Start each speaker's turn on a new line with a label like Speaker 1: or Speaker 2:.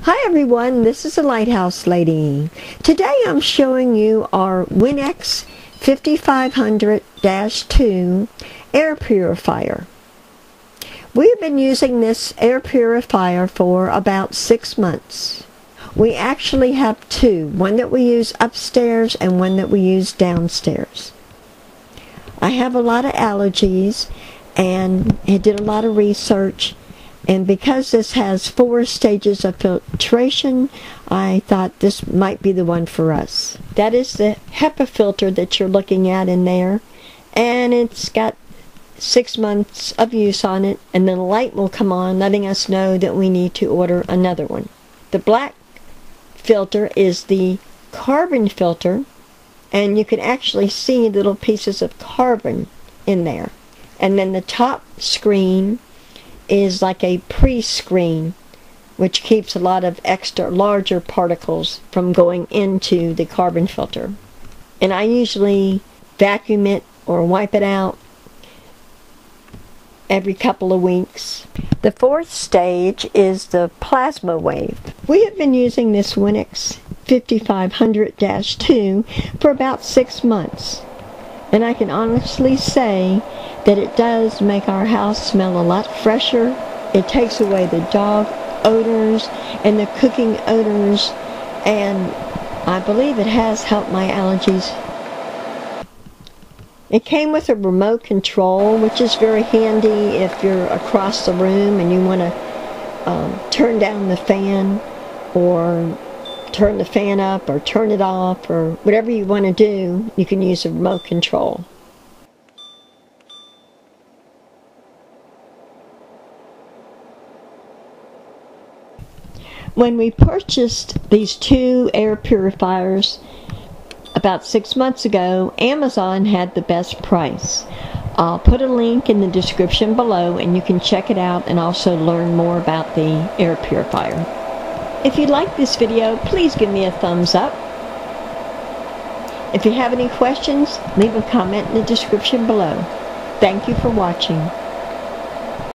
Speaker 1: Hi everyone, this is the Lighthouse Lady. Today I'm showing you our Winix 5500-2 Air Purifier. We've been using this air purifier for about 6 months. We actually have two, one that we use upstairs and one that we use downstairs. I have a lot of allergies and I did a lot of research. And because this has 4 stages of filtration, I thought this might be the one for us. That is the HEPA filter that you're looking at in there. And it's got 6 months of use on it. And then a light will come on letting us know that we need to order another one. The black filter is the carbon filter. And you can actually see little pieces of carbon in there. And then the top screen is like a pre-screen, which keeps a lot of extra larger particles from going into the carbon filter. And I usually vacuum it or wipe it out every couple of weeks. The 4th stage is the PlasmaWave. We have been using this Winix 5500-2 for about 6 months. And I can honestly say that it does make our house smell a lot fresher. It takes away the dog odors and the cooking odors, and I believe it has helped my allergies. It came with a remote control, which is very handy if you're across the room and you want to turn down the fan or turn the fan up or turn it off or whatever you want to do. You can use a remote control. When we purchased these 2 air purifiers about 6 months ago, Amazon had the best price. I'll put a link in the description below and you can check it out and also learn more about the air purifier. If you like this video, please give me a thumbs up. If you have any questions, leave a comment in the description below. Thank you for watching.